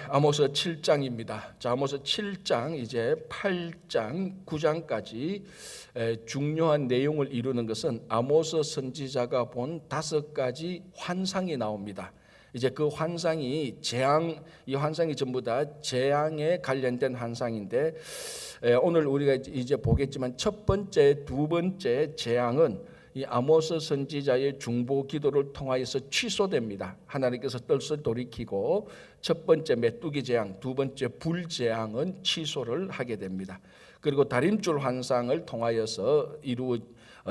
아모스 7장입니다. 자, 아모스 7장 이제 8장 9장까지 중요한 내용을 이루는 것은 아모스 선지자가 본 5가지 환상이 나옵니다. 이제 그 환상이 이 환상이 전부 다 재앙에 관련된 환상인데, 오늘 우리가 이제 보겠지만 첫 번째, 두 번째 재앙은 이 아모스 선지자의 중보 기도를 통하여서 취소됩니다. 하나님께서 뜻을 돌이키고 첫 번째 메뚜기 재앙, 두 번째 불 재앙은 취소를 하게 됩니다. 그리고 다림줄 환상을 통하여서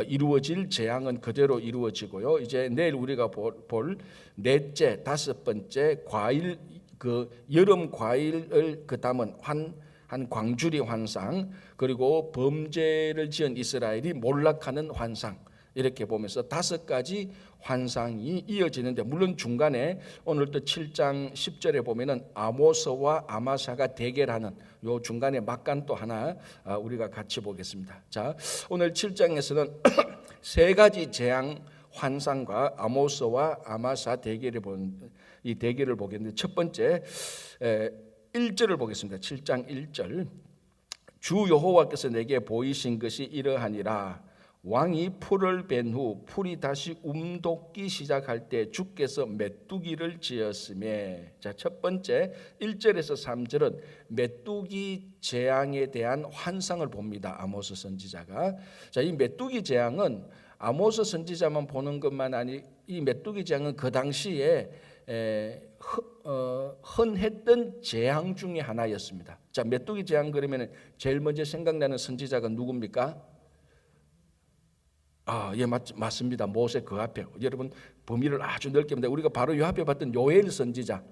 이루어질 재앙은 그대로 이루어지고요. 이제 내일 우리가 볼 넷째, 다섯 번째 과일, 그 여름 과일을 담은 한 광주리 환상, 그리고 범죄를 지은 이스라엘이 몰락하는 환상, 이렇게 보면서 5가지 환상이 이어지는데, 물론 중간에 오늘 또 7장 10절에 보면은 아모스와 아마샤가 대결하는 요 중간에 막간 또 하나 우리가 같이 보겠습니다. 자, 오늘 7장에서는 3가지 재앙 환상과 아모스와 아마샤 이 대결을 보겠는데, 첫 번째 1절을 보겠습니다. 7장 1절. 주 여호와께서 내게 보이신 것이 이러하니라. 왕이 풀을 벤 후 풀이 다시 움돋기 시작할 때 주께서 메뚜기를 지었으며. 자, 첫 번째 1절에서 3절은 메뚜기 재앙에 대한 환상을 봅니다. 아모스 선지자가. 자, 이 메뚜기 재앙은 아모스 선지자만 보는 것만 아니, 이 메뚜기 재앙은 그 당시에 흔했던 재앙 중에 하나였습니다. 자, 메뚜기 재앙 그러면 제일 먼저 생각나는 선지자가 누굽니까? 예, 맞습니다. 모세 그 앞에. 여러분 범위를 아주 넓게 봅니다. 우리가 바로 요 앞에 봤던 요엘 선지자.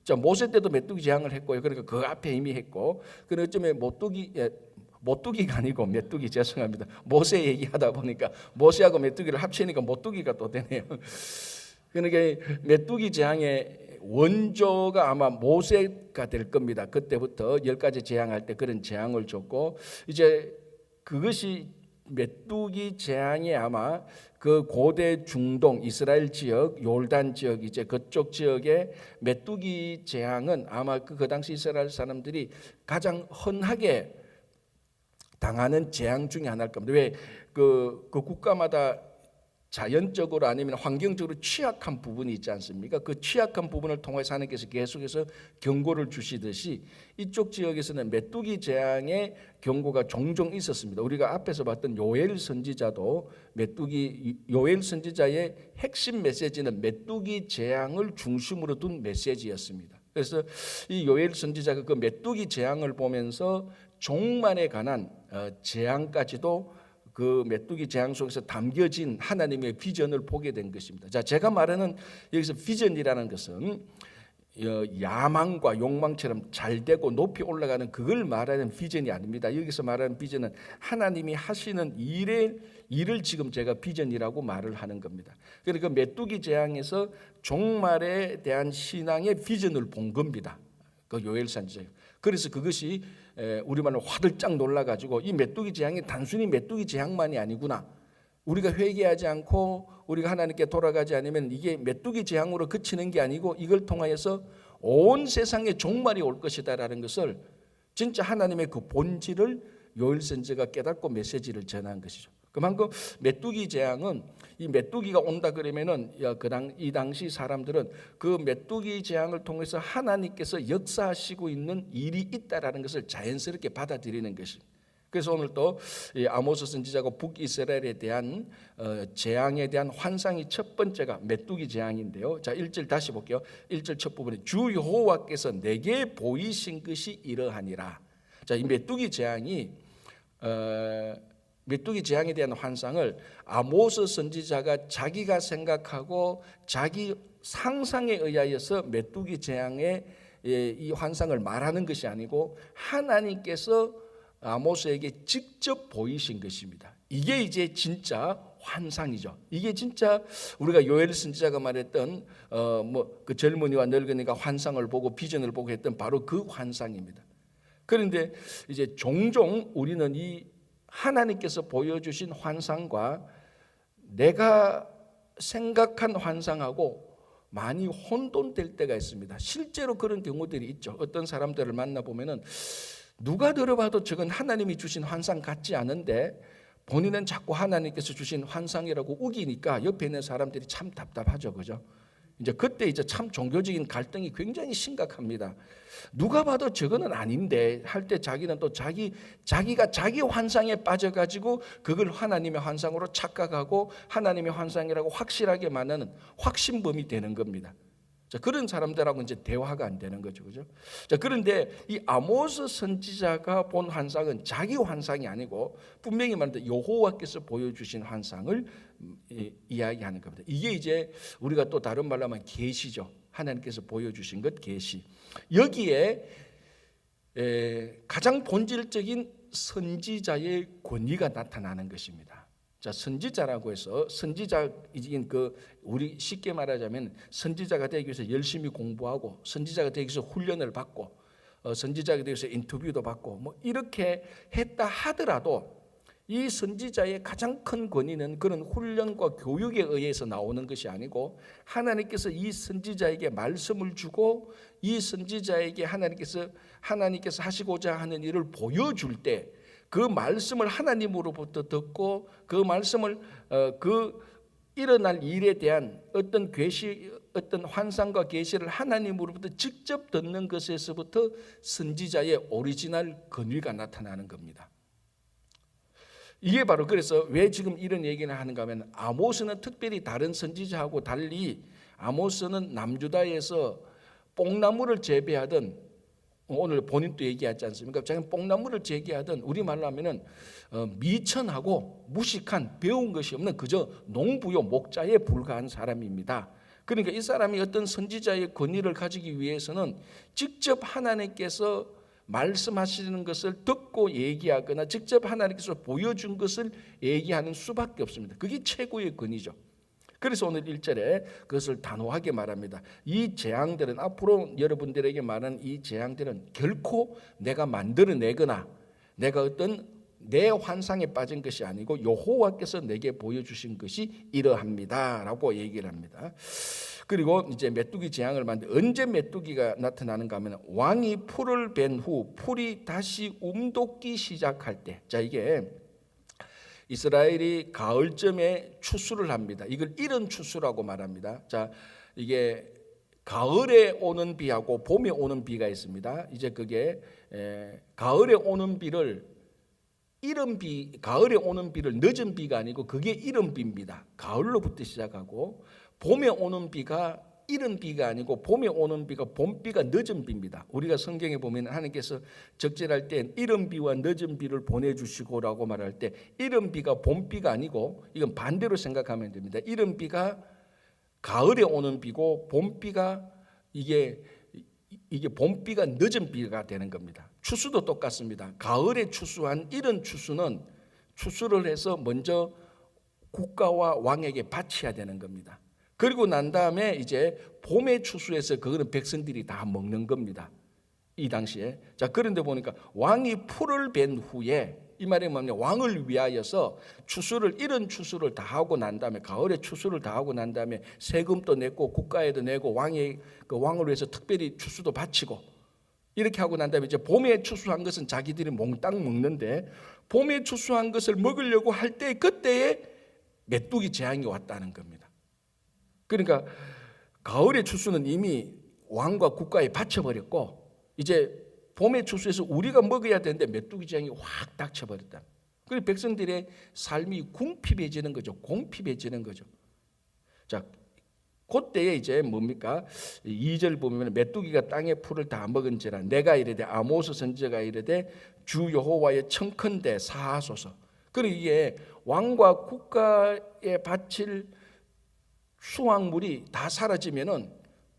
자, 모세 때도 메뚜기 재앙을 했고요. 그러니까 그 앞에 이미 했고, 그런 어쩌면 모뚜기가 아니고 메뚜기, 죄송합니다. 모세 얘기하다 보니까 모세하고 메뚜기를 합치니까 모뚜기가 또 되네요. 그러니까 메뚜기 재앙의 원조가 아마 모세가 될 겁니다. 그때부터 10가지 재앙할 때 그런 재앙을 줬고, 이제 그것이 메뚜기 재앙이 아마 그 고대 중동 이스라엘 지역, 요르단 지역, 이제 그쪽 지역의 메뚜기 재앙은 아마 그 당시 이스라엘 사람들이 가장 흔하게 당하는 재앙 중에 하나일 겁니다. 왜 그 국가마다 자연적으로 아니면 환경적으로 취약한 부분이 있지 않습니까? 그 취약한 부분을 통해서 하나님께서 계속해서 경고를 주시듯이 이쪽 지역에서는 메뚜기 재앙의 경고가 종종 있었습니다. 우리가 앞에서 봤던 요엘 선지자도 요엘 선지자의 핵심 메시지는 메뚜기 재앙을 중심으로 둔 메시지였습니다. 그래서 이 요엘 선지자가 그 메뚜기 재앙을 보면서 종말에 관한 재앙까지도 그 메뚜기 재앙 속에서 담겨진 하나님의 비전을 보게 된 것입니다. 자, 제가 말하는 여기서 비전이라는 것은 야망과 욕망처럼 잘 되고 높이 올라가는 그걸 말하는 비전이 아닙니다. 여기서 말하는 비전은 하나님이 하시는 일을 지금 제가 비전이라고 말을 하는 겁니다. 그러니까 메뚜기 재앙에서 종말에 대한 신앙의 비전을 본 겁니다. 그 요엘 선지자. 그래서 그것이 우리말로 화들짝 놀라가지고 이 메뚜기 재앙이 단순히 메뚜기 재앙만이 아니구나. 우리가 회개하지 않고 우리가 하나님께 돌아가지 않으면 이게 메뚜기 재앙으로 그치는 게 아니고 이걸 통하여서 온 세상에 종말이 올 것이다라는 것을, 진짜 하나님의 그 본질을 요엘 선지자가 깨닫고 메시지를 전한 것이죠. 그만큼 메뚜기 재앙은, 이 메뚜기가 온다 그러면은 이 당시 사람들은 그 메뚜기 재앙을 통해서 하나님께서 역사하시고 있는 일이 있다라는 것을 자연스럽게 받아들이는 것입니다. 그래서 오늘 또 아모스 선지자가 북이스라엘에 대한 재앙에 대한 환상이 첫 번째가 메뚜기 재앙인데요. 자, 1절 다시 볼게요. 1절 첫 부분에 주 여호와께서 내게 보이신 것이 이러하니라. 자, 이 메뚜기 재앙에 대한 환상을 아모스 선지자가 자기가 생각하고 자기 상상에 의하여서 메뚜기 재앙의 이 환상을 말하는 것이 아니고 하나님께서 아모스에게 직접 보이신 것입니다. 이게 이제 진짜 환상이죠. 이게 진짜 우리가 요엘 선지자가 말했던 그 젊은이와 늙은이가 환상을 보고 비전을 보고 했던 바로 그 환상입니다. 그런데 이제 종종 우리는 이 하나님께서 보여주신 환상과 내가 생각한 환상하고 많이 혼돈될 때가 있습니다. 실제로 그런 경우들이 있죠. 어떤 사람들을 만나보면은 누가 들어봐도 저건 하나님이 주신 환상 같지 않은데 본인은 자꾸 하나님께서 주신 환상이라고 우기니까 옆에 있는 사람들이 참 답답하죠. 그죠? 이제 그때 이제 참 종교적인 갈등이 굉장히 심각합니다. 누가 봐도 저거는 아닌데 할 때 자기는 또 자기가 자기 환상에 빠져가지고 그걸 하나님의 환상으로 착각하고 하나님의 환상이라고 확실하게 말하는 확신범이 되는 겁니다. 자, 그런 사람들하고 이제 대화가 안 되는 거죠. 그죠? 자, 그런데 이 아모스 선지자가 본 환상은 자기 환상이 아니고 분명히 말하는데 여호와께서 보여주신 환상을 이야기하는 겁니다. 이게 이제 우리가 또 다른 말로 하면 계시죠. 하나님께서 보여주신 것 계시. 여기에 가장 본질적인 선지자의 권위가 나타나는 것입니다. 자, 선지자라고 해서 선지자인 우리 쉽게 말하자면 선지자가 되기 위해서 열심히 공부하고 선지자가 되기 위해서 훈련을 받고 선지자가 되기 위해서 인터뷰도 받고 뭐 이렇게 했다 하더라도 이 선지자의 가장 큰 권위는 그런 훈련과 교육에 의해서 나오는 것이 아니고 하나님께서 이 선지자에게 말씀을 주고 이 선지자에게 하나님께서 하시고자 하는 일을 보여줄 때 그 말씀을 하나님으로부터 듣고 그 말씀을 그 일어날 일에 대한 어떤 환상과 계시를 하나님으로부터 직접 듣는 것에서부터 선지자의 오리지널 권위가 나타나는 겁니다. 이게 바로 그래서 왜 지금 이런 얘기를 하는가 하면 아모스는 특별히 다른 선지자하고 달리 아모스는 남유다에서 뽕나무를 재배하던 오늘 본인도 얘기하지 않습니까? 자기는 뽕나무를 재배하던 우리말로 하면은 미천하고 무식한 배운 것이 없는 그저 농부요 목자에 불과한 사람입니다. 그러니까 이 사람이 어떤 선지자의 권위를 가지기 위해서는 직접 하나님께서 말씀하시는 것을 듣고 얘기하거나 직접 하나님께서 보여준 것을 얘기하는 수밖에 없습니다. 그게 최고의 권위죠. 그래서 오늘 1절에 그것을 단호하게 말합니다. 이 재앙들은 앞으로 여러분들에게 말하는 이 재앙들은 결코 내가 만들어내거나 내가 어떤 내 환상에 빠진 것이 아니고 여호와께서 내게 보여주신 것이 이러합니다 라고 얘기를 합니다. 그리고 이제 메뚜기 재앙을 만든 언제 메뚜기가 나타나는가 하면 왕이 풀을 벤 후 풀이 다시 움돋기 시작할 때, 자 이게 이스라엘이 가을쯤에 추수를 합니다. 이걸 이른 추수라고 말합니다. 자, 이게 가을에 오는 비하고 봄에 오는 비가 있습니다. 이제 그게 가을에 오는 비를 이른 비, 가을에 오는 비를 늦은 비가 아니고 그게 이른 비입니다. 가을로부터 시작하고 봄에 오는 비가 이른 비가 아니고 봄에 오는 비가 봄비가 늦은 비입니다. 우리가 성경에 보면 하나님께서 적절할 때 이른 비와 늦은 비를 보내주시고라고 말할 때 이른 비가 봄비가 아니고 이건 반대로 생각하면 됩니다. 이른 비가 가을에 오는 비고 봄비가 이게 봄비가 늦은 비가 되는 겁니다. 추수도 똑같습니다. 가을에 추수한 이른 추수는 추수를 해서 먼저 국가와 왕에게 바쳐야 되는 겁니다. 그리고 난 다음에 이제 봄에 추수해서 그거는 백성들이 다 먹는 겁니다. 이 당시에. 자, 그런데 보니까 왕이 풀을 벤 후에 이 말이 뭐냐면 왕을 위하여서 이런 추수를 다 하고 난 다음에 가을에 추수를 다 하고 난 다음에 세금도 냈고 국가에도 내고 왕을 위해서 특별히 추수도 바치고 이렇게 하고 난 다음에 이제 봄에 추수한 것은 자기들이 몽땅 먹는데 봄에 추수한 것을 먹으려고 할 때 그때에 메뚜기 재앙이 왔다는 겁니다. 그러니까 가을의 추수는 이미 왕과 국가에 바쳐버렸고 이제 봄의 추수에서 우리가 먹어야 되는데 메뚜기 재앙이 확 닥쳐버렸다. 그리고 백성들의 삶이 궁핍해지는 거죠. 공핍해지는 거죠. 자, 그때에 이제 뭡니까? 2절 보면 메뚜기가 땅의 풀을 다 먹은지라 내가 이르되 아모스 선지자가 이르되 주 여호와의 청컨대 사하소서. 그리고 이게 왕과 국가에 바칠 수확물이 다 사라지면은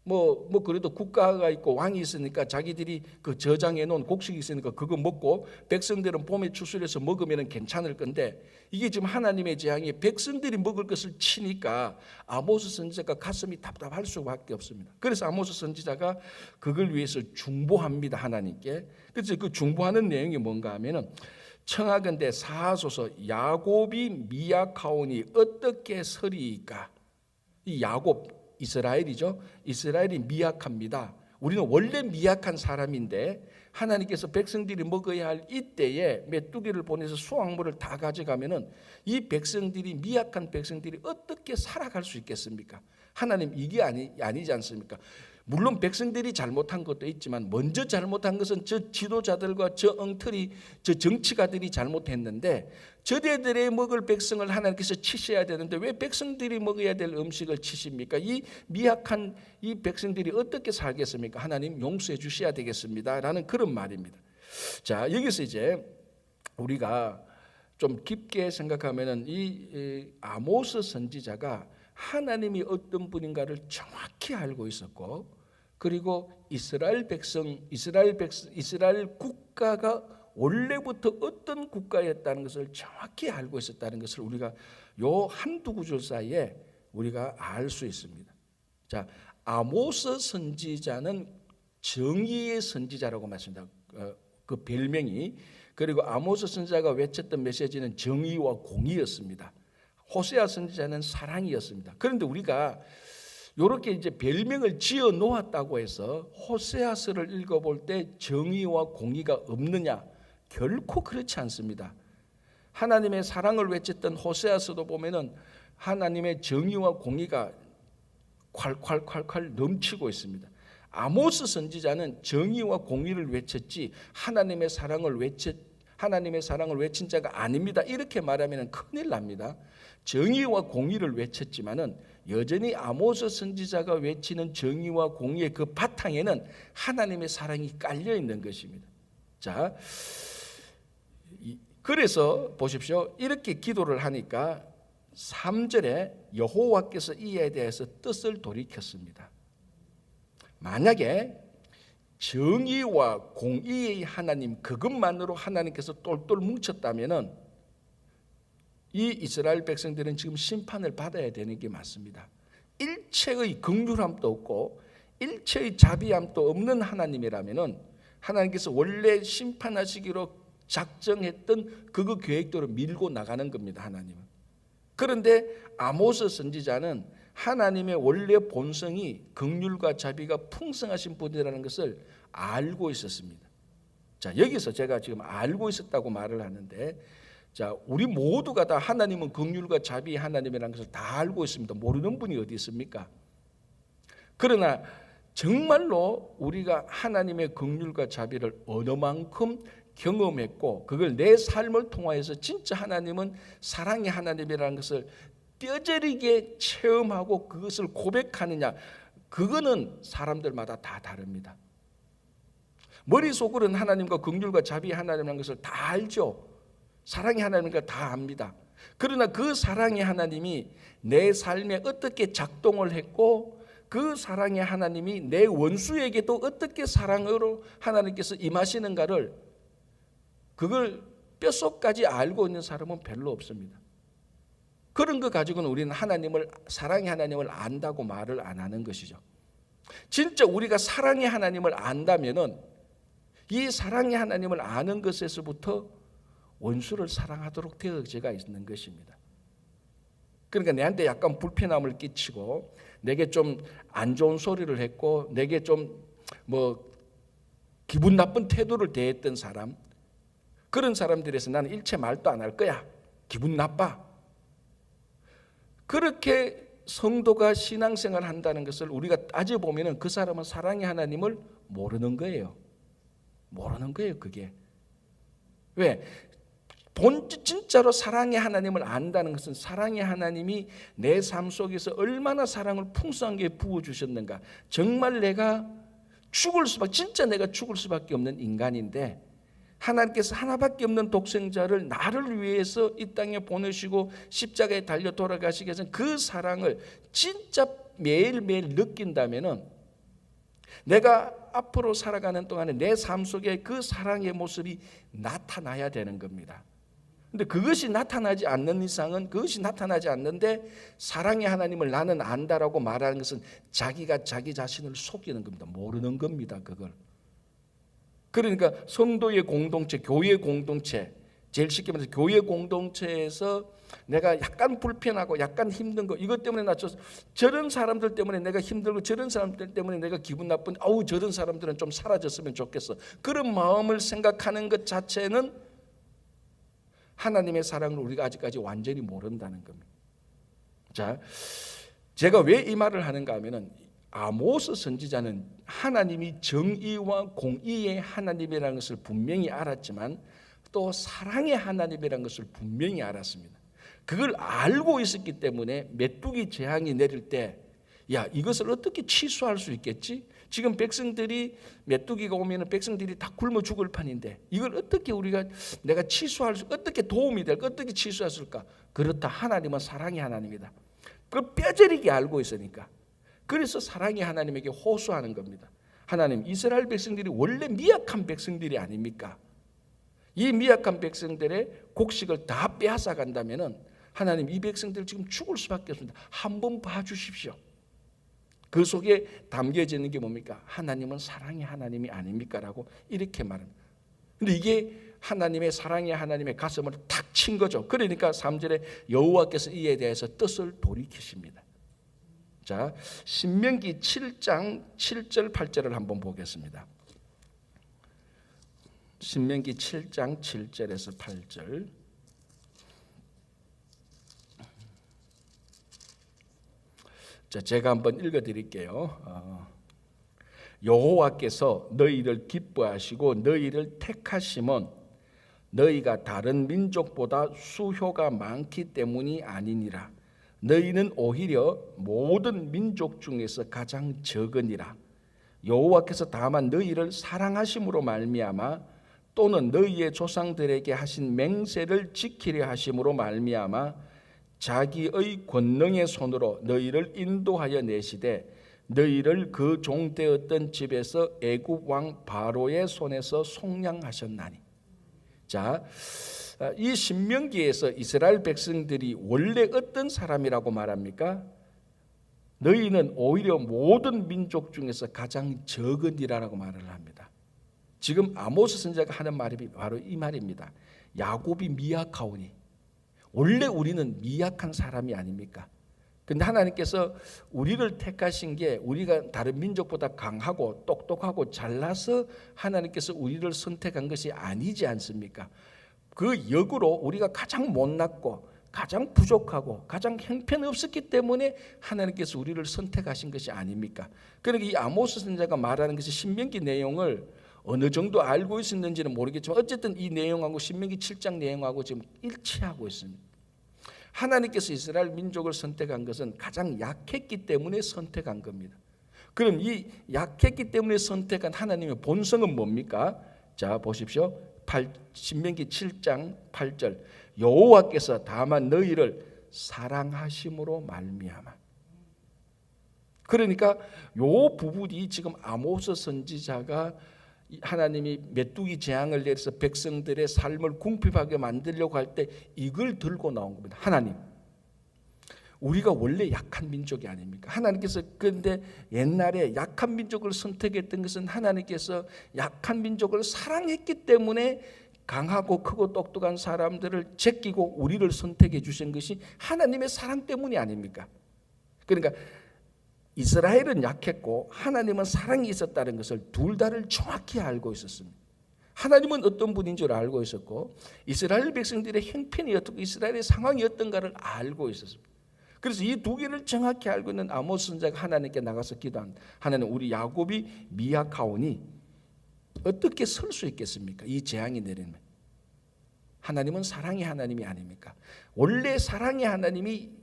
뭐 그래도 국가가 있고 왕이 있으니까 자기들이 그 저장해 놓은 곡식이 있으니까 그거 먹고 백성들은 봄에 추수를 해서 먹으면 괜찮을 건데 이게 지금 하나님의 재앙이 백성들이 먹을 것을 치니까 아모스 선지자가 가슴이 답답할 수밖에 없습니다. 그래서 아모스 선지자가 그걸 위해서 중보합니다. 하나님께. 그래서 그 중보하는 내용이 뭔가 하면은 청하건대 사하소서 야곱이 미약하오니 어떻게 서리이까. 이 야곱 이스라엘이죠. 이스라엘이 미약합니다. 우리는 원래 미약한 사람인데 하나님께서 백성들이 먹어야 할 이때에 메뚜기를 보내서 수확물을 다 가져가면은 이 백성들이 미약한 백성들이 어떻게 살아갈 수 있겠습니까? 하나님 이게 아니지 않습니까? 물론 백성들이 잘못한 것도 있지만 먼저 잘못한 것은 저 지도자들과 저 엉터리 저 정치가들이 잘못했는데 저들의 먹을 백성을 하나님께서 치셔야 되는데 왜 백성들이 먹어야 될 음식을 치십니까? 이 미약한 이 백성들이 어떻게 살겠습니까? 하나님 용서해 주셔야 되겠습니다 라는 그런 말입니다. 자, 여기서 이제 우리가 좀 깊게 생각하면은 이 아모스 선지자가 하나님이 어떤 분인가를 정확히 알고 있었고, 그리고 이스라엘 국가가 원래부터 어떤 국가였다는 것을 정확히 알고 있었다는 것을 우리가 요 한두 구절 사이에 우리가 알 수 있습니다. 자, 아모스 선지자는 정의의 선지자라고 말씀합니다. 그 별명이. 그리고 아모스 선지자가 외쳤던 메시지는 정의와 공의였습니다. 호세아 선지자는 사랑이었습니다. 그런데 우리가 이렇게 이제 별명을 지어 놓았다고 해서 호세아서를 읽어볼 때 정의와 공의가 없느냐? 결코 그렇지 않습니다. 하나님의 사랑을 외쳤던 호세아서도 보면은 하나님의 정의와 공의가 콸콸콸콸 넘치고 있습니다. 아모스 선지자는 정의와 공의를 외쳤지 하나님의 사랑을 외친 자가 아닙니다. 이렇게 말하면 큰일 납니다. 정의와 공의를 외쳤지만은 여전히 아모스 선지자가 외치는 정의와 공의의 그 바탕에는 하나님의 사랑이 깔려 있는 것입니다. 자, 그래서 보십시오. 이렇게 기도를 하니까 3절에 여호와께서 이에 대해서 뜻을 돌이켰습니다. 만약에 정의와 공의의 하나님 그것만으로 하나님께서 똘똘 뭉쳤다면은 이 이스라엘 백성들은 지금 심판을 받아야 되는 게 맞습니다. 일체의 긍휼함도 없고 일체의 자비함도 없는 하나님이라면은 하나님께서 원래 심판하시기로 작정했던 그 계획대로 밀고 나가는 겁니다. 하나님은. 그런데 아모스 선지자는 하나님의 원래 본성이 긍휼과 자비가 풍성하신 분이라는 것을 알고 있었습니다. 자, 여기서 제가 지금 알고 있었다고 말을 하는데, 자, 우리 모두가 다 하나님은 긍휼과 자비 하나님이라는 것을 다 알고 있습니다. 모르는 분이 어디 있습니까? 그러나 정말로 우리가 하나님의 긍휼과 자비를 어느 만큼 경험했고 그걸 내 삶을 통하여서 진짜 하나님은 사랑의 하나님이라는 것을 뼈저리게 체험하고 그것을 고백하느냐, 그거는 사람들마다 다 다릅니다. 머릿속으로는 하나님과 긍휼과 자비 하나님이라는 것을 다 알죠. 사랑의 하나님인 걸 다 압니다. 그러나 그 사랑의 하나님이 내 삶에 어떻게 작동을 했고 그 사랑의 하나님이 내 원수에게도 어떻게 사랑으로 하나님께서 임하시는가를 그걸 뼛속까지 알고 있는 사람은 별로 없습니다. 그런 거 가지고는 우리는 사랑의 하나님을 안다고 말을 안 하는 것이죠. 진짜 우리가 사랑의 하나님을 안다면은 이 사랑의 하나님을 아는 것에서부터 원수를 사랑하도록 되어져가 있는 것입니다. 그러니까 내한테 약간 불편함을 끼치고 내게 좀 안 좋은 소리를 했고 내게 좀 기분 나쁜 태도를 대했던 사람, 그런 사람들에서 나는 일체 말도 안 할 거야. 기분 나빠. 그렇게 성도가 신앙생활을 한다는 것을 우리가 따져보면 그 사람은 사랑의 하나님을 모르는 거예요. 모르는 거예요, 그게. 왜? 진짜로 사랑의 하나님을 안다는 것은 사랑의 하나님이 내 삶 속에서 얼마나 사랑을 풍성하게 부어주셨는가. 정말 진짜 내가 죽을 수밖에 없는 인간인데 하나님께서 하나밖에 없는 독생자를 나를 위해서 이 땅에 보내시고 십자가에 달려 돌아가시기 위해서 그 사랑을 진짜 매일매일 느낀다면은 내가 앞으로 살아가는 동안에 내 삶 속에 그 사랑의 모습이 나타나야 되는 겁니다. 근데 그것이 나타나지 않는 이상은, 그것이 나타나지 않는데 사랑의 하나님을 나는 안다라고 말하는 것은 자기가 자기 자신을 속이는 겁니다. 모르는 겁니다, 그걸. 그러니까 성도의 공동체, 교회의 공동체, 제일 쉽게 말해서 교회 공동체에서 내가 약간 불편하고 약간 힘든 거 이것 때문에 나 저런 사람들 때문에 내가 힘들고 저런 사람들 때문에 내가 기분 나쁜 저런 사람들은 좀 사라졌으면 좋겠어. 그런 마음을 생각하는 것 자체는 하나님의 사랑을 우리가 아직까지 완전히 모른다는 겁니다. 자, 제가 왜 이 말을 하는가 하면은 아모스 선지자는 하나님이 정의와 공의의 하나님이라는 것을 분명히 알았지만 또 사랑의 하나님이라는 것을 분명히 알았습니다. 그걸 알고 있었기 때문에 메뚜기 재앙이 내릴 때 이것을 어떻게 취소할 수 있겠지? 지금 백성들이 메뚜기가 오면 백성들이 다 굶어 죽을 판인데 이걸 어떻게 내가 어떻게 도움이 될까? 어떻게 취소할 수 있을까? 그렇다. 하나님은 사랑의 하나님이다. 그걸 뼈저리게 알고 있으니까. 그래서 사랑의 하나님에게 호소하는 겁니다. 하나님, 이스라엘 백성들이 원래 미약한 백성들이 아닙니까? 이 미약한 백성들의 곡식을 다 빼앗아 간다면은 하나님, 이 백성들 지금 죽을 수밖에 없습니다. 한번 봐주십시오. 그 속에 담겨져 있는 게 뭡니까? 하나님은 사랑의 하나님이 아닙니까? 라고 이렇게 말합니다. 근데 이게 하나님의 사랑의 하나님의 가슴을 탁 친 거죠. 그러니까 3절에 여호와께서 이에 대해서 뜻을 돌이키십니다. 자, 신명기 7장 7절 8절을 한번 보겠습니다. 신명기 7장 7절에서 8절. 자, 제가 한번 읽어드릴게요. 여호와께서 너희를 기뻐하시고 너희를 택하심은 너희가 다른 민족보다 수효가 많기 때문이 아니니라. 너희는 오히려 모든 민족 중에서 가장 적으니라. 여호와께서 다만 너희를 사랑하심으로 말미암아 또는 너희의 조상들에게 하신 맹세를 지키려 하심으로 말미암아 자기의 권능의 손으로 너희를 인도하여 내시되 너희를 그 종되었던 집에서 애굽 왕 바로의 손에서 속량하셨나니. 자, 이 신명기에서 이스라엘 백성들이 원래 어떤 사람이라고 말합니까? 너희는 오히려 모든 민족 중에서 가장 적으니라라고 말을 합니다. 지금 아모스 선지자가 하는 말이 바로 이 말입니다. 야곱이 미약하오니. 원래 우리는 미약한 사람이 아닙니까? 근데 하나님께서 우리를 택하신 게 우리가 다른 민족보다 강하고 똑똑하고 잘나서 하나님께서 우리를 선택한 것이 아니지 않습니까? 그 역으로 우리가 가장 못났고 가장 부족하고 가장 형편없었기 때문에 하나님께서 우리를 선택하신 것이 아닙니까? 그러니까 이 아모스 선지자가 말하는 것이 신명기 내용을 어느 정도 알고 있었는지는 모르겠지만 어쨌든 이 내용하고 신명기 7장 내용하고 지금 일치하고 있습니다. 하나님께서 이스라엘 민족을 선택한 것은 가장 약했기 때문에 선택한 겁니다. 그럼 이 약했기 때문에 선택한 하나님의 본성은 뭡니까? 자, 보십시오. 신명기 7장 8절. 여호와께서 다만 너희를 사랑하심으로 말미암아. 그러니까 요 부분이 지금 아모스 선지자가 하나님이 메뚜기 재앙을 내려서 백성들의 삶을 궁핍하게 만들려고 할 때 이걸 들고 나온 겁니다. 하나님, 우리가 원래 약한 민족이 아닙니까? 하나님께서 그런데 옛날에 약한 민족을 선택했던 것은 하나님께서 약한 민족을 사랑했기 때문에 강하고 크고 똑똑한 사람들을 제끼고 우리를 선택해 주신 것이 하나님의 사랑 때문이 아닙니까? 그러니까 이스라엘은 약했고 하나님은 사랑이 있었다는 것을 둘 다를 정확히 알고 있었습니다. 하나님은 어떤 분인 줄 알고 있었고 이스라엘 백성들의 형편이 어떻고 이스라엘의 상황이 어떤가를 알고 있었습니다. 그래서 이 두 개를 정확히 알고 있는 아모스 선지자가 하나님께 나가서 기도합니다. 하나님, 우리 야곱이 미약하오니 어떻게 설 수 있겠습니까? 이 재앙이 내리면. 하나님은 사랑의 하나님이 아닙니까? 원래 사랑의 하나님이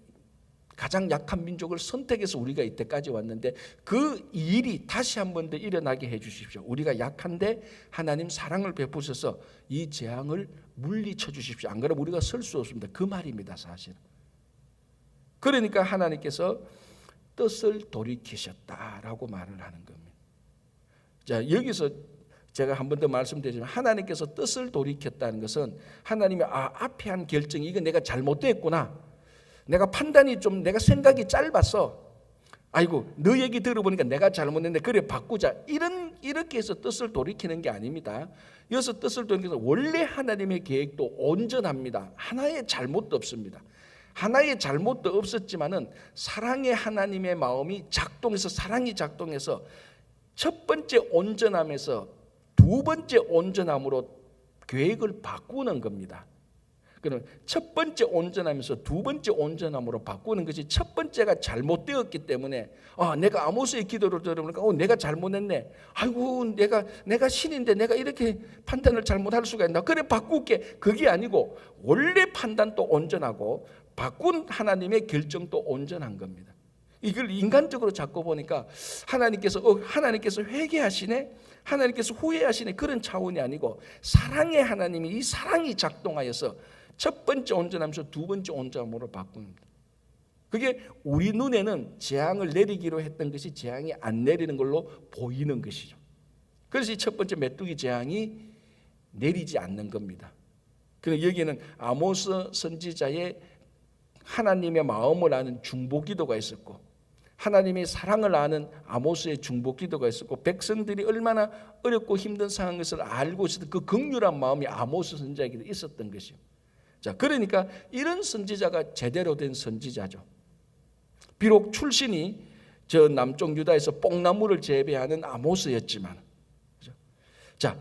가장 약한 민족을 선택해서 우리가 이때까지 왔는데 그 일이 다시 한 번 더 일어나게 해 주십시오. 우리가 약한데 하나님 사랑을 베푸셔서 이 재앙을 물리쳐 주십시오. 안 그러면 우리가 설 수 없습니다. 그 말입니다, 사실. 그러니까 하나님께서 뜻을 돌이키셨다라고 말을 하는 겁니다. 자, 여기서 제가 한 번 더 말씀드리지만 하나님께서 뜻을 돌이켰다는 것은 하나님이 앞에 한 결정이 이거 내가 잘못됐구나. 내가 판단이 내가 생각이 짧았어. 아이고 너 얘기 들어보니까 내가 잘못했네, 그래 바꾸자, 이렇게 해서 뜻을 돌이키는 게 아닙니다. 여기서 뜻을 돌이켜서 원래 하나님의 계획도 온전합니다. 하나의 잘못도 없습니다. 하나의 잘못도 없었지만은 사랑의 하나님의 마음이 작동해서, 사랑이 작동해서 첫 번째 온전함에서 두 번째 온전함으로 계획을 바꾸는 겁니다. 그럼 첫 번째 온전함에서 두 번째 온전함으로 바꾸는 것이, 첫 번째가 잘못되었기 때문에 내가 아모스의 기도를 들으니까 내가 잘못했네, 아이고 내가 신인데 내가 이렇게 판단을 잘못할 수가 있나, 그래 바꿀게, 그게 아니고 원래 판단도 온전하고 바꾼 하나님의 결정도 온전한 겁니다. 이걸 인간적으로 잡고 보니까 하나님께서 회개하시네, 하나님께서 후회하시네, 그런 차원이 아니고 사랑의 하나님이, 이 사랑이 작동하여서 첫 번째 온전함에서 두 번째 온전함으로 바꿉니다. 그게 우리 눈에는 재앙을 내리기로 했던 것이 재앙이 안 내리는 걸로 보이는 것이죠. 그래서 이 첫 번째 메뚜기 재앙이 내리지 않는 겁니다. 그래서 여기에는 아모스 선지자의 하나님의 마음을 아는 중보기도가 있었고, 하나님의 사랑을 아는 아모스의 중보기도가 있었고, 백성들이 얼마나 어렵고 힘든 상황을 알고 있었던 그 긍휼한 마음이 아모스 선지자에게 있었던 것이요. 자, 그러니까 이런 선지자가 제대로 된 선지자죠. 비록 출신이 저 남쪽 유다에서 뽕나무를 재배하는 아모스였지만, 그렇죠? 자,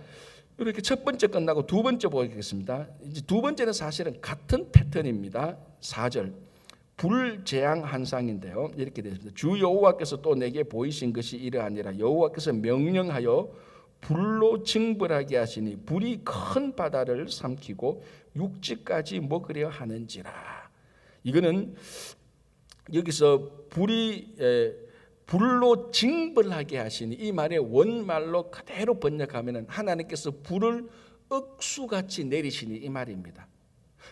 이렇게 첫 번째 끝나고 두 번째 보겠습니다. 이제 두 번째는 사실은 같은 패턴입니다. 4절 불재앙 한상인데요, 이렇게 되어 있습니다. 주 여호와께서 또 내게 보이신 것이 이러하니라. 여호와께서 명령하여 불로 징벌하게 하시니 불이 큰 바다를 삼키고 육지까지 먹으려 하는지라. 이거는 여기서 불로 징벌하게 하시니, 이 말의 원말로 그대로 번역하면 하나님께서 불을 억수같이 내리시니, 이 말입니다.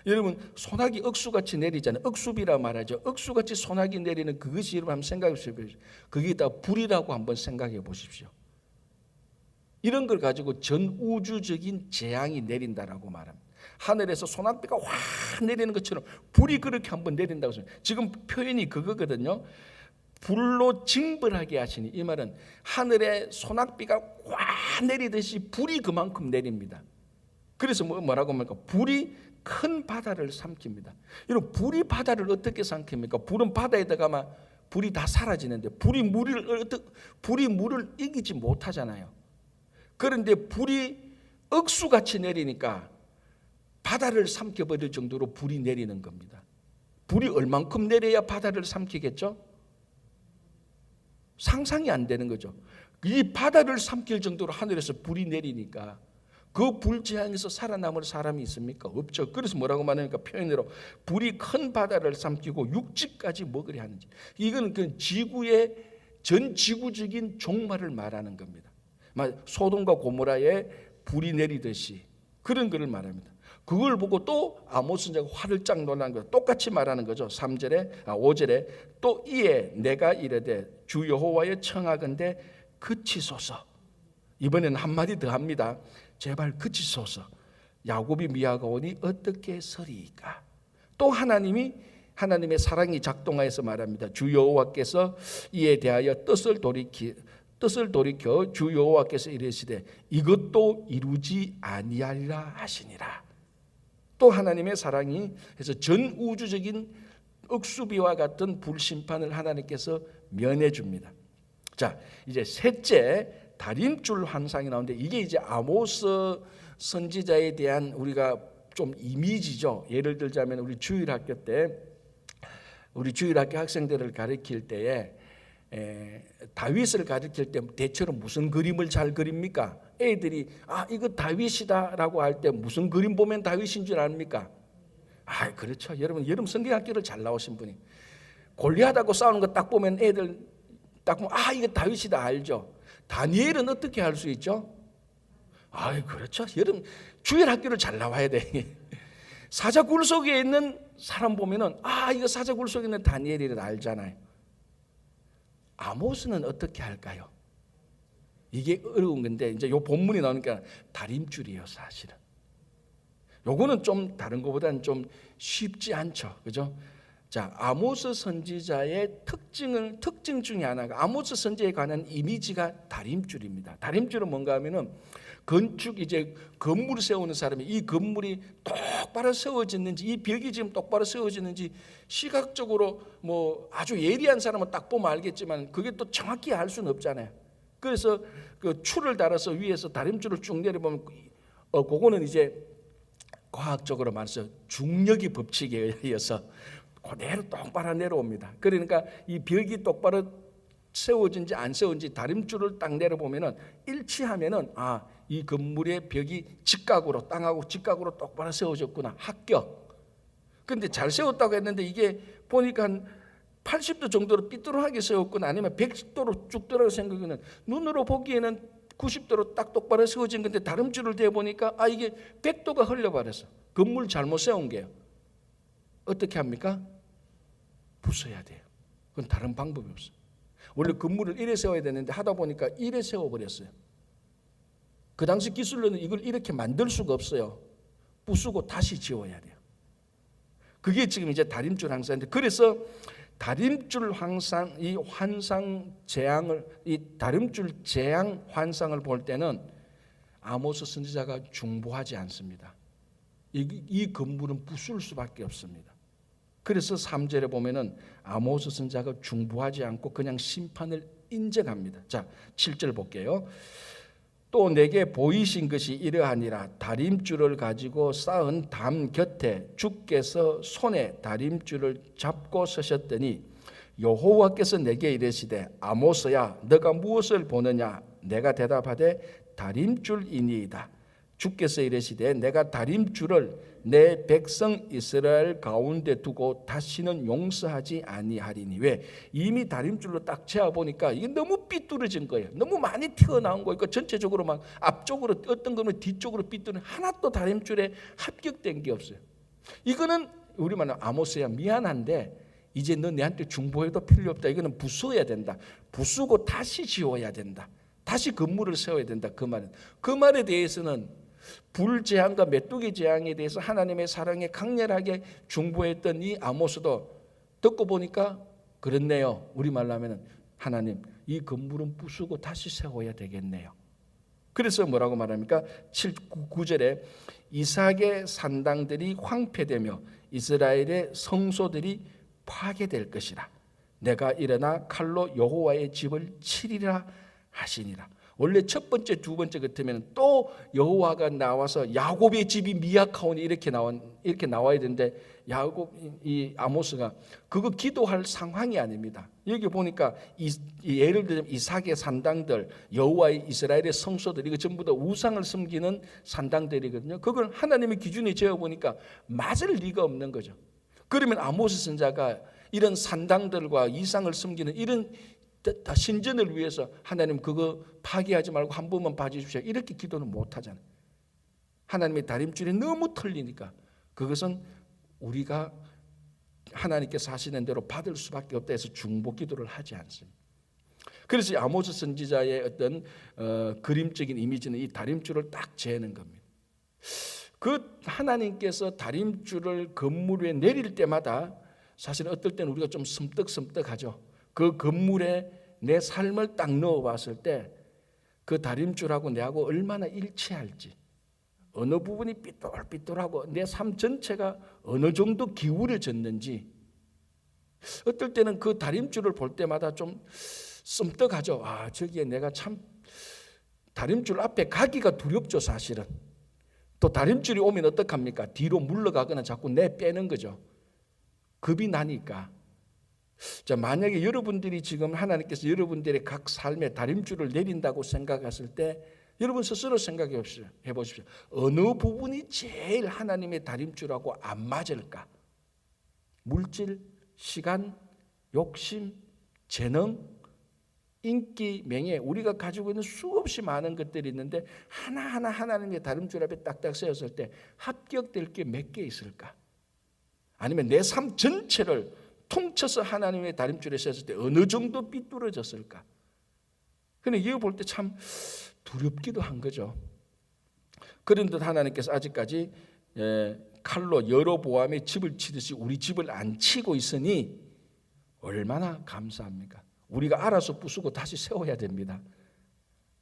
여러분, 소나기 억수같이 내리잖아요. 억수비라 말하죠. 억수같이 소나기 내리는 그것이, 여러분 한번 생각해 보십시오. 그게 다 불이라고 한번 생각해 보십시오. 이런 걸 가지고 전 우주적인 재앙이 내린다라고 말합니다. 하늘에서 소낙비가 확 내리는 것처럼 불이 그렇게 한번 내린다고 해서, 지금 표현이 그거거든요. 불로 징벌하게 하시니, 이 말은 하늘에 소낙비가 확 내리듯이 불이 그만큼 내립니다. 그래서 뭐라고 합니까? 불이 큰 바다를 삼킵니다. 여러분, 불이 바다를 어떻게 삼킵니까? 불은 바다에 들어가면 불이 다 사라지는데 불이 물을 이기지 못하잖아요. 그런데 불이 억수같이 내리니까 바다를 삼켜버릴 정도로 불이 내리는 겁니다. 불이 얼만큼 내려야 바다를 삼키겠죠? 상상이 안 되는 거죠. 이 바다를 삼킬 정도로 하늘에서 불이 내리니까 그 불재앙에서 살아남을 사람이 있습니까? 없죠. 그래서 뭐라고 말하니까 표현으로 불이 큰 바다를 삼키고 육지까지 먹으려 하는지, 이건 그 지구의 전 지구적인 종말을 말하는 겁니다. 소돔과 고모라에 불이 내리듯이 그런 것을 말합니다. 그걸 보고 또 아모스 선지자가 화를 짝 놀라는 거죠. 똑같이 말하는 거죠. 5절에 또 이에 내가 이르되 주 여호와의 청하건대 그치소서. 이번에는 한마디 더 합니다. 제발 그치소서. 야곱이 미아가오니 어떻게 서리이까. 또 하나님의 사랑이 작동하여서 말합니다. 주 여호와께서 이에 대하여 뜻을 돌이켜 주 여호와께서 이르시되 이것도 이루지 아니하리라 하시니라. 또 하나님의 사랑이 해서 전 우주적인 억수비와 같은 불심판을 하나님께서 면해 줍니다. 자, 이제 셋째 다림줄 환상이 나오는데, 이게 이제 아모스 선지자에 대한 우리가 좀 이미지죠. 예를 들자면 우리 주일학교 학생들을 가르칠 때에 다윗을 가르칠 때 대체로 무슨 그림을 잘 그립니까? 애들이 이거 다윗이다라고 할 때 무슨 그림 보면 다윗인 줄 압니까? 그렇죠. 여러분 성경학교를 잘 나오신 분이 골리앗하고 싸우는 거 딱 보면 애들 딱 보면 이거 다윗이다 알죠. 다니엘은 어떻게 할 수 있죠? 그렇죠. 여러분 주일학교를 잘 나와야 돼. 사자굴 속에 있는 사람 보면은 이거 사자굴 속에 있는 다니엘이라 알잖아요. 아모스는 어떻게 할까요? 이게 어려운 건데, 이제 요 본문이 나오니까 다림줄이에요, 사실은. 요거는 좀 다른 것보다는 좀 쉽지 않죠, 그죠? 자, 아모스 선지자의 특징 중에 하나가 아모스 선지자에 관한 이미지가 다림줄입니다. 다림줄은 뭔가 하면은 이제 건물을 세우는 사람이 이 건물이 똑바로 세워졌는지, 이 벽이 지금 똑바로 세워졌는지 시각적으로 뭐 아주 예리한 사람은 딱 보면 알겠지만 그게 또 정확히 알 수는 없잖아요. 그래서 그 줄을 달아서 위에서 다림줄을 쭉 내려보면 그거는 이제 과학적으로 말해서 중력의 법칙에 의해서 그대로 똑바로 내려옵니다. 그러니까 이 벽이 똑바로 세워진지 안 세워진지 다림줄을 딱 내려보면은 일치하면은 이 건물의 벽이 직각으로 땅하고 직각으로 똑바로 세워졌구나, 합격. 근데 잘 세웠다고 했는데 이게 보니까 한 80도 정도로 삐뚤어하게 세웠구나, 아니면 100도로 쭉 들어가 생각하면 눈으로 보기에는 90도로 딱 똑바로 세워진 건데 다림줄을 대보니까 이게 100도가 흘려버렸어. 건물 잘못 세운 게요. 어떻게 합니까? 부숴야 돼요. 그건 다른 방법이 없어요. 원래 건물을 이래 세워야 되는데 하다 보니까 이래 세워버렸어요. 그 당시 기술로는 이걸 이렇게 만들 수가 없어요. 부수고 다시 지어야 돼요. 그게 지금 이제 다림줄 항상인데, 그래서 다림줄 항상 이 환상 재앙을, 이 다림줄 재앙 환상을 볼 때는 아모스 선지자가 중보하지 않습니다. 이 건물은 부술 수밖에 없습니다. 그래서 3절에 보면은 아모스 선지자가 중보하지 않고 그냥 심판을 인정합니다. 자, 7절 볼게요. 또 내게 보이신 것이 이러하니라. 다림줄을 가지고 쌓은 담 곁에 주께서 손에 다림줄을 잡고 서셨더니 여호와께서 내게 이르시되 아모스야 너가 무엇을 보느냐. 내가 대답하되 다림줄이니이다. 주께서 이르시되 내가 다림줄을 내 백성 이스라엘 가운데 두고 다시는 용서하지 아니하리니. 왜? 이미 다림줄로 딱 재어보니까 이게 너무 삐뚤어진 거예요. 너무 많이 튀어나온 거니까 전체적으로 막 앞쪽으로 어떤 거는 뒤쪽으로 삐뚤은 하나도 다림줄에 합격된 게 없어요. 이거는 우리말로 아모스야 미안한데 이제 너 내한테 중보해도 필요 없다. 이거는 부숴야 된다. 부수고 다시 지어야 된다. 다시 건물을 세워야 된다. 그 말에 대해서는 불재앙과 메뚜기 재앙에 대해서 하나님의 사랑에 강렬하게 중보했던 이 아모스도 듣고 보니까 그렇네요. 우리말로 하면 하나님 이 건물은 부수고 다시 세워야 되겠네요. 그래서 뭐라고 말합니까? 9절에 이삭의 산당들이 황폐되며 이스라엘의 성소들이 파괴될 것이라. 내가 일어나 칼로 여호와의 집을 치리라 하시니라. 원래 첫 번째, 두 번째 같으면 또 여호와가 나와서 야곱의 집이 미약하오니 이렇게 나와야 되는데 이 아모스가 그거 기도할 상황이 아닙니다. 여기 보니까 예를 들면 이삭의 산당들, 여호와의 이스라엘의 성소들, 이거 전부 다 우상을 섬기는 산당들이거든요. 그걸 하나님의 기준에 재어 보니까 맞을 리가 없는 거죠. 그러면 아모스 선지자가 이런 산당들과 이상을 섬기는 이런 다 신전을 위해서 하나님 그거 파괴하지 말고 한 번만 봐주십시오 이렇게 기도는 못하잖아요. 하나님의 다림줄이 너무 틀리니까 그것은 우리가 하나님께서 하시는 대로 받을 수밖에 없다 해서 중보 기도를 하지 않습니다. 그래서 아모스 선지자의 어떤 그림적인 이미지는 이 다림줄을 딱 재는 겁니다. 그 하나님께서 다림줄을 건물 위에 내릴 때마다 사실 어떨 때는 우리가 좀 섬뜩하죠. 그 건물에 내 삶을 딱 넣어봤을 때 그 다림줄하고 내하고 얼마나 일치할지, 어느 부분이 삐뚤삐뚤하고 내 삶 전체가 어느 정도 기울어졌는지, 어떨 때는 그 다림줄을 볼 때마다 좀 섬뜩하죠. 저기에 내가 참 다림줄 앞에 가기가 두렵죠. 사실은 또 다림줄이 오면 어떡합니까? 뒤로 물러가거나 자꾸 내빼는 거죠. 겁이 나니까. 자, 만약에 여러분들이 지금 하나님께서 여러분들의 각 삶에 다림줄을 내린다고 생각했을 때 여러분 스스로 생각해 보십시오. 어느 부분이 제일 하나님의 다림줄하고 안 맞을까? 물질, 시간, 욕심, 재능, 인기, 명예, 우리가 가지고 있는 수없이 많은 것들이 있는데 하나하나 하나님의 다림줄 앞에 딱딱 세웠을 때 합격될 게 몇 개 있을까? 아니면 내 삶 전체를 통쳐서 하나님의 다림줄에 세웠을 때 어느 정도 삐뚤어졌을까? 근데 이거 볼 때 참 두렵기도 한 거죠. 그런데 하나님께서 아직까지 칼로 여로보암의 집을 치듯이 우리 집을 안 치고 있으니 얼마나 감사합니까? 우리가 알아서 부수고 다시 세워야 됩니다.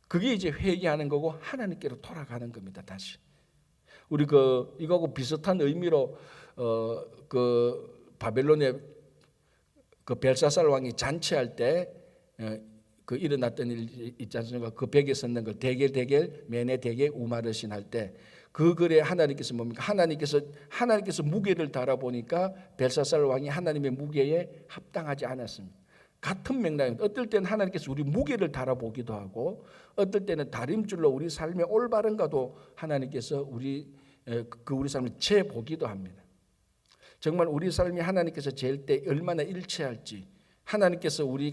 그게 이제 회개하는 거고 하나님께로 돌아가는 겁니다. 다시 우리 이거하고 비슷한 의미로 바벨론의 벨사살 왕이 잔치할 때 일어났던 일 있지 않습니까? 그 벽에 섰는 걸 대겔 메네 대겔 우마르신 할 때 그 글에 하나님께서 뭡니까? 하나님께서 무게를 달아보니까 벨사살 왕이 하나님의 무게에 합당하지 않았습니다. 같은 맥락입니다. 어떨 때는 하나님께서 우리 무게를 달아보기도 하고 어떨 때는 다림줄로 우리 삶의 올바른가도 하나님께서 우리 삶을 재보기도 합니다. 정말 우리 삶이 하나님께서 잴 때 얼마나 일치할지 하나님께서 우리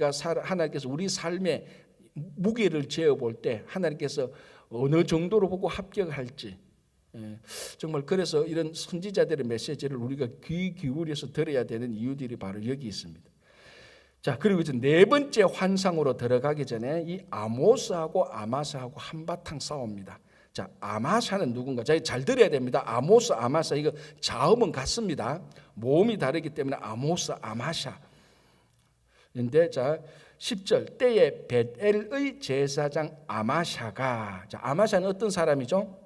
삶의 무게를 재어볼 때 하나님께서 어느 정도로 보고 합격할지 정말 그래서 이런 선지자들의 메시지를 우리가 귀 기울여서 들어야 되는 이유들이 바로 여기 있습니다. 자, 그리고 이제 네 번째 환상으로 들어가기 전에 이 아모스하고 아마사하고 한바탕 싸웁니다. 자, 아마샤는 누군가? 잘 들어야 됩니다. 아모스, 아마사 이거 자음은 같습니다. 모음이 다르기 때문에 아모스, 아마샤. 근데 자 10절 때에 벳엘의 제사장 아마샤가 자 아마샤는 어떤 사람이죠?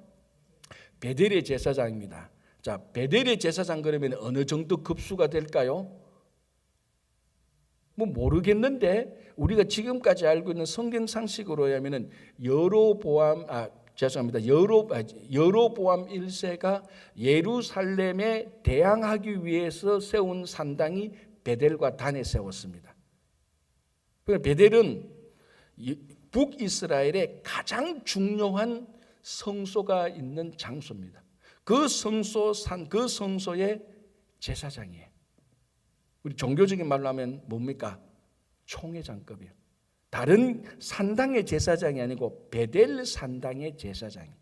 베델의 제사장입니다. 자 베델의 제사장 그러면 어느 정도 급수가 될까요? 뭐 모르겠는데 우리가 지금까지 알고 있는 성경 상식으로 하면은 여로보암 1세가 예루살렘에 대항하기 위해서 세운 산당이 베델과 단에 세웠습니다. 베델은 북이스라엘의 가장 중요한 성소가 있는 장소입니다. 그 성소의 제사장이에요. 우리 종교적인 말로 하면 뭡니까? 총회장급이에요. 다른 산당의 제사장이 아니고 베델 산당의 제사장이에요.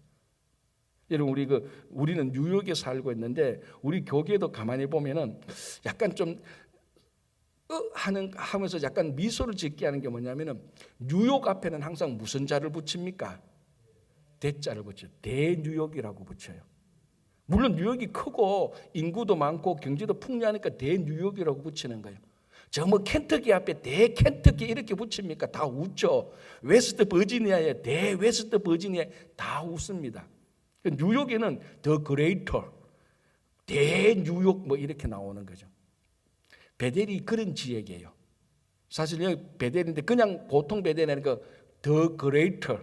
여러분 우리는 뉴욕에 살고 있는데 우리 교계도 가만히 보면은 약간 좀 하면서 약간 미소를 짓게 하는 게 뭐냐면은 뉴욕 앞에는 항상 무슨 자를 붙입니까? 대자를 붙여요. 대뉴욕이라고 붙여요. 물론 뉴욕이 크고 인구도 많고 경제도 풍요하니까 대뉴욕이라고 붙이는 거예요. 저 뭐 켄터키 앞에 대켄터키 이렇게 붙입니까? 다 웃죠. 웨스트 버지니아에 대웨스트 버지니아 다 웃습니다. 뉴욕에는 더 그레이터 대뉴욕 뭐 이렇게 나오는 거죠. 베델이 그런 지역이에요. 사실 여기 베델인데 그냥 보통 베델이 아니라 더 그레이터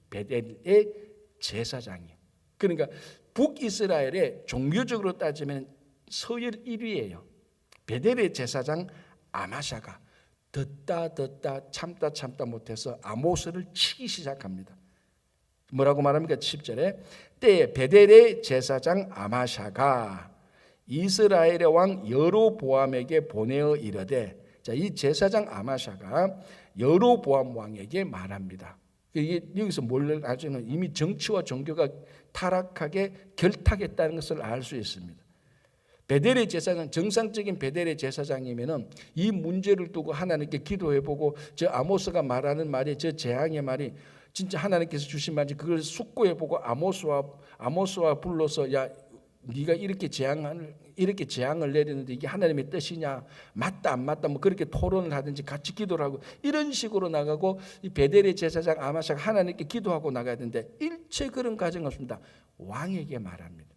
베델의 제사장이에요. 그러니까 북이스라엘의 종교적으로 따지면 서열 1위예요. 베델의 제사장 아마샤가 듣다 참다 못해서 아모스를 치기 시작합니다. 뭐라고 말합니까? 10절에 때에 베델의 제사장 아마샤가 이스라엘의 왕 여로보암에게 보내어 이르되 자, 이 제사장 아마샤가 여로보암 왕에게 말합니다. 이게 여기서 뭘 알지는 이미 정치와 종교가 타락하게 결탁했다는 것을 알 수 있습니다. 베델의 제사장, 정상적인 베델의 제사장이면은 이 문제를 두고 하나님께 기도해보고 저 아모스가 말하는 말이 저 재앙의 말이 진짜 하나님께서 주신 말인지 그걸 숙고해보고 아모스와 불러서 야 네가 이렇게 재앙을 내리는데 이게 하나님의 뜻이냐 맞다 안 맞다 뭐 그렇게 토론을 하든지 같이 기도를 하고 이런 식으로 나가고 이 베델의 제사장 아마샤가 하나님께 기도하고 나가야 되는데 일체 그런 과정 없습니다. 왕에게 말합니다.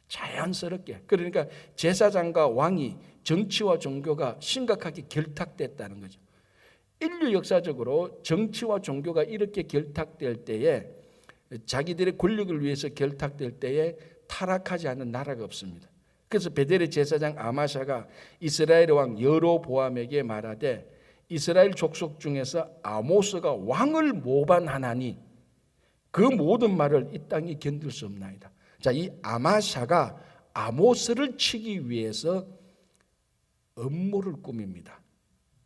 자연스럽게. 그러니까 제사장과 왕이 정치와 종교가 심각하게 결탁됐다는 거죠. 인류 역사적으로 정치와 종교가 이렇게 결탁될 때에 자기들의 권력을 위해서 결탁될 때에 타락하지 않는 나라가 없습니다. 그래서 베델의 제사장 아마샤가 이스라엘 왕 여로보암에게 말하되 이스라엘 족속 중에서 아모스가 왕을 모반하나니 그 모든 말을 이 땅이 견딜 수 없나이다. 자, 이 아마샤가 아모스를 치기 위해서 음모를 꾸밉니다.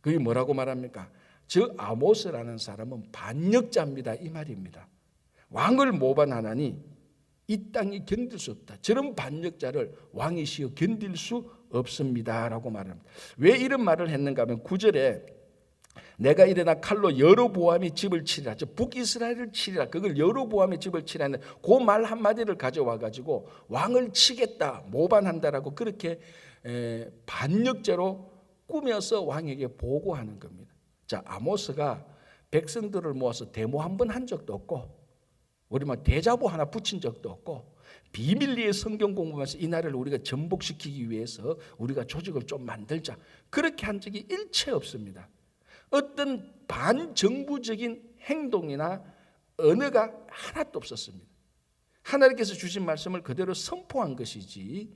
그게 뭐라고 말합니까? 저 아모스라는 사람은 반역자입니다. 이 말입니다. 왕을 모반하나니 이 땅이 견딜 수 없다. 저런 반역자를 왕이시여 견딜 수 없습니다. 라고 말합니다. 왜 이런 말을 했는가 하면 9절에 내가 일어나 칼로 여로보암의 집을 치리라. 북이스라엘을 치리라. 그걸 여로보암의 집을 치라는 그 말 한마디를 가져와 가지고 왕을 치겠다, 모반한다라고 그렇게 반역죄로 꾸며서 왕에게 보고하는 겁니다. 자, 아모스가 백성들을 모아서 데모 한 번 한 적도 없고, 우리 막 대자보 하나 붙인 적도 없고, 비밀리에 성경 공부하면서 이 나라를 우리가 전복시키기 위해서 우리가 조직을 좀 만들자, 그렇게 한 적이 일체 없습니다. 어떤 반정부적인 행동이나 언어가 하나도 없었습니다. 하나님께서 주신 말씀을 그대로 선포한 것이지,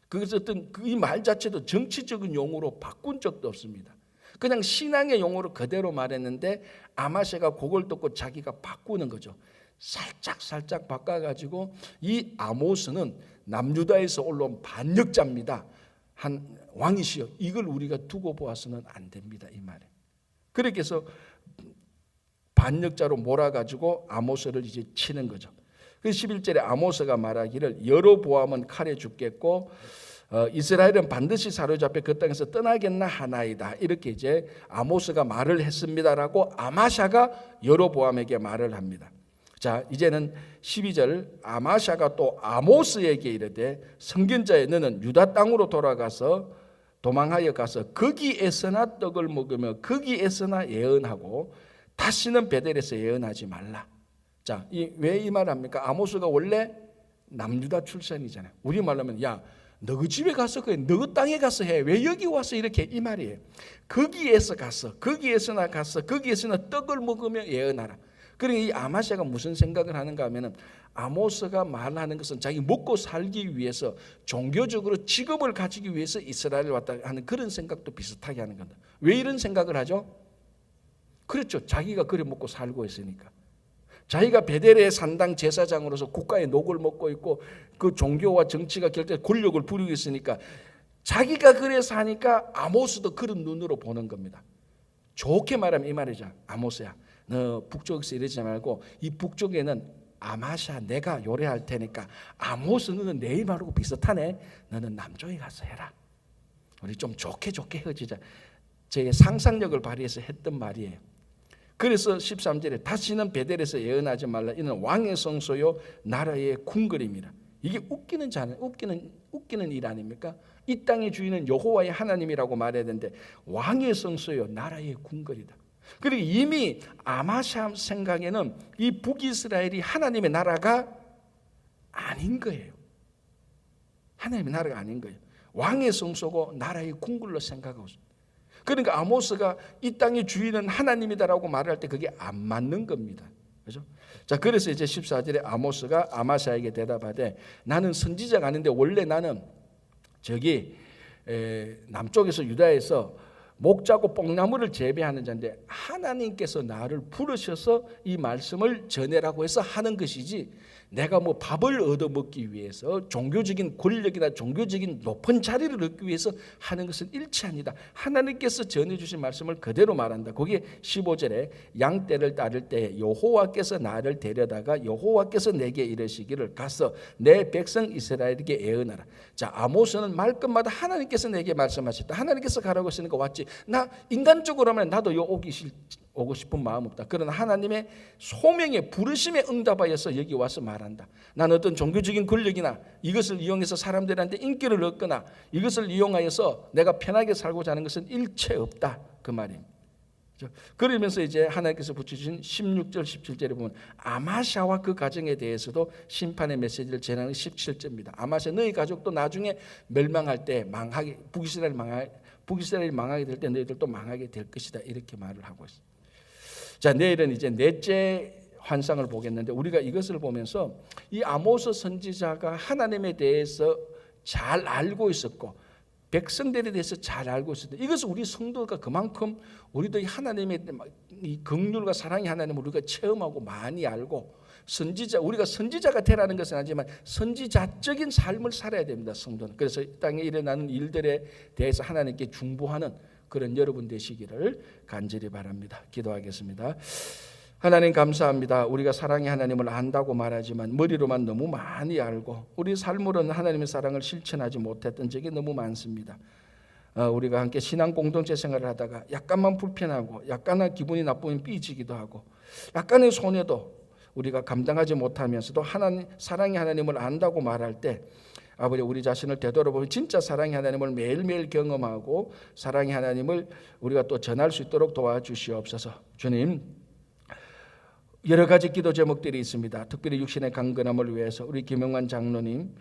그것은 어떤 이 말 자체도 정치적인 용어로 바꾼 적도 없습니다. 그냥 신앙의 용어로 그대로 말했는데 아마샤가 그걸 듣고 자기가 바꾸는 거죠. 살짝 바꿔가지고 이 아모스는 남유다에서 올라온 반역자입니다. 한 왕이시여, 이걸 우리가 두고 보아서는 안 됩니다, 이 말에. 그렇게 해서 반역자로 몰아가지고 아모스를 이제 치는 거죠. 그 11절에 아모스가 말하기를 여로보암은 칼에 죽겠고 이스라엘은 반드시 사로잡혀 그 땅에서 떠나겠나 하나이다. 이렇게 이제 아모스가 말을 했습니다라고 아마샤가 여로보암에게 말을 합니다. 자, 이제는 12절, 아마샤가 또 아모스에게 이르되 선견자여, 너는 유다 땅으로 돌아가서 도망하여 가서 거기에서나 떡을 먹으며 거기에서나 예언하고 다시는 베델에서 예언하지 말라. 자, 왜 이 말 합니까? 아모스가 원래 남유다 출신이잖아요. 우리 말로 하면 야, 너희 집에 가서 너희 땅에 가서 해. 왜 여기 와서 이렇게, 이 말이에요. 거기에서 가서, 거기에서나 가서, 거기에서나 떡을 먹으며 예언하라. 그러니까 이 아마샤가 무슨 생각을 하는가 하면은, 아모스가 말하는 것은 자기 먹고 살기 위해서, 종교적으로 직업을 가지기 위해서 이스라엘에 왔다 하는 그런 생각도 비슷하게 하는 겁니다. 왜 이런 생각을 하죠? 그렇죠. 자기가 그래 먹고 살고 있으니까. 자기가 베델의 산당 제사장으로서 국가의 녹을 먹고 있고 그 종교와 정치가 결정 권력을 부리고 있으니까 자기가 그래 사니까 아모스도 그런 눈으로 보는 겁니다. 좋게 말하면 이 말이죠. 아모스야, 너 북쪽에서 이러지 말고 이 북쪽에는 아마샤 내가 요래할 테니까 아모스 너는 내 말하고 비슷하네. 너는 남쪽에 가서 해라. 우리 좀 좋게 헤어지자. 제 상상력을 발휘해서 했던 말이에요. 그래서 13절에 다시는 베델에서 예언하지 말라. 이는 왕의 성소요 나라의 궁궐입니다. 이게 웃기는 일 아닙니까? 이 땅의 주인은 여호와의 하나님이라고 말해야 되는데 왕의 성소요 나라의 궁궐이다. 그리고 이미 아마샤 생각에는 이 북이스라엘이 하나님의 나라가 아닌 거예요. 하나님의 나라가 아닌 거예요. 왕의 성소고 나라의 궁궐로 생각하고 있습니다. 그러니까 아모스가 이 땅의 주인은 하나님이다라고 말할 때 그게 안 맞는 겁니다. 그렇죠? 자, 그래서 이제 14절에 아모스가 아마샤에게 대답하되 나는 선지자가 아닌데 원래 나는 저기 남쪽에서 유다에서 목자고 뽕나무를 재배하는 자인데 하나님께서 나를 부르셔서 이 말씀을 전해라고 해서 하는 것이지 내가 뭐 밥을 얻어먹기 위해서 종교적인 권력이나 종교적인 높은 자리를 얻기 위해서 하는 것은 일치 아니다. 하나님께서 전해주신 말씀을 그대로 말한다. 거기에 15절에 양떼를 따를 때 여호와께서 나를 데려다가 여호와께서 내게 이르시기를 가서 내 백성 이스라엘에게 예언하라. 자, 아모스는 말끝마다 하나님께서 내게 말씀하셨다. 하나님께서 가라고 했으니까 왔지. 나 인간적으로 하면 나도 오고 싶은 마음 없다. 그러나 하나님의 소명에 부르심에 응답하여서 여기 와서 말한다. 난 어떤 종교적인 권력이나 이것을 이용해서 사람들한테 인기를 얻거나 이것을 이용하여서 내가 편하게 살고자 하는 것은 일체 없다. 그 말입니다. 그러면서 이제 하나님께서 붙여주신 16절 17절에 보면 아마샤와 그 가정에 대해서도 심판의 메시지를 전하는 17절입니다. 아마샤 너희 가족도 나중에 멸망할 때 북이스라엘이 망하게 될 때 너희들도 망하게 될 것이다. 이렇게 말을 하고 있습니다. 자, 내일은 이제 넷째 환상을 보겠는데 우리가 이것을 보면서 이 아모스 선지자가 하나님에 대해서 잘 알고 있었고 백성들에 대해서 잘 알고 있었는데 이것은 우리 성도가 그만큼 우리도 하나님의 이 긍휼과 사랑의 하나님을 우리가 체험하고 많이 알고 우리가 선지자가 되라는 것은 아니지만 선지자적인 삶을 살아야 됩니다. 성도는. 그래서 이 땅에 일어나는 일들에 대해서 하나님께 중보하는 그런 여러분 되시기를 간절히 바랍니다. 기도하겠습니다. 하나님 감사합니다. 우리가 사랑의 하나님을 안다고 말하지만 머리로만 너무 많이 알고 우리 삶으로는 하나님의 사랑을 실천하지 못했던 적이 너무 많습니다. 우리가 함께 신앙 공동체 생활을 하다가 약간만 불편하고 약간은 기분이 나쁘면 삐지기도 하고 약간의 손해도 우리가 감당하지 못하면서도 하나님, 사랑의 하나님을 안다고 말할 때 아버지 우리 자신을 되돌아보면 진짜 사랑의 하나님을 매일매일 경험하고 사랑의 하나님을 우리가 또 전할 수 있도록 도와주시옵소서. 주님, 여러 가지 기도 제목들이 있습니다. 특별히 육신의 강건함을 위해서 우리 김영환 장로님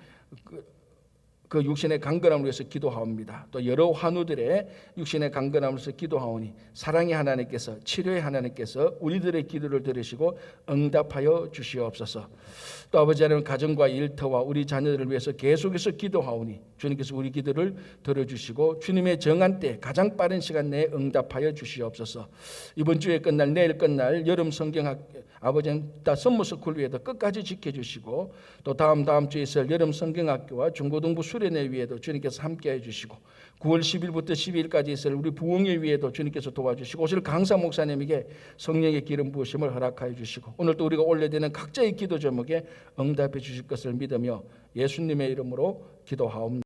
그 육신의 강건함을 위해서 기도하옵니다. 또 여러 환우들의 육신의 강건함을 위해서 기도하오니 사랑의 하나님께서, 치료의 하나님께서 우리들의 기도를 들으시고 응답하여 주시옵소서. 또 아버지 하나님, 가정과 일터와 우리 자녀들을 위해서 계속해서 기도하오니 주님께서 우리 기도를 들어주시고 주님의 정한 때 가장 빠른 시간 내에 응답하여 주시옵소서. 이번 주에 끝날, 내일 끝날 여름 성경학 아버지는 선무스쿨 위에도 끝까지 지켜주시고 또 다음 주에 있을 여름 성경학교와 중고등부 수련회 위에도 주님께서 함께해 주시고 9월 10일부터 12일까지 있을 우리 부흥회 위에도 주님께서 도와주시고 오실 강사 목사님에게 성령의 기름 부으심을 허락하여 주시고 오늘 또 우리가 올려드리는 각자의 기도 제목에 응답해 주실 것을 믿으며 예수님의 이름으로 기도하옵나이다.